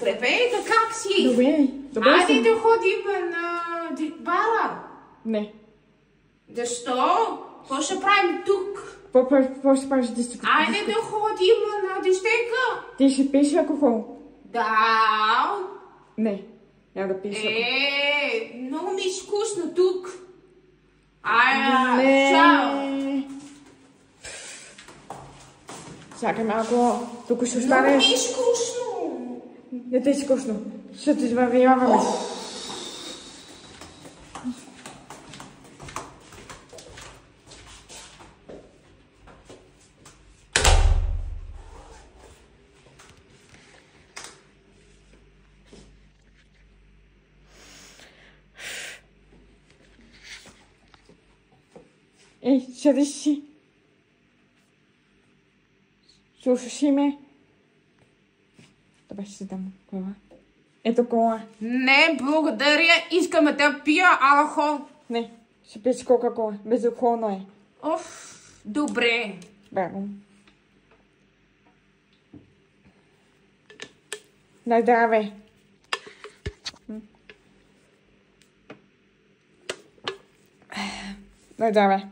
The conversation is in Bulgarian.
Здравейте, как си? Добре Айде съм. да ходим на бара. Не. Защо? Какво ще правим тук? Какво ще правиш дискотека? Айде да ходим на дискотека. Ти ще пиеш алкохол? Да. Не. Няма да пиеш алкохол. Много ми е скучно тук. Не. Чао. Чакай малко. Тук ще Много ми останеш. е скучно. Не те е скучно. Ще ти извървяваме. Ей, седиш си. Слушаш ли ме? Добре, ще си дам кола. Ето кола. Не, благодаря. Искаме да пия алкохол. Не, ще пиеш кока-кола. Безалкохолно е. Добре. Браво. На здраве. На здраве.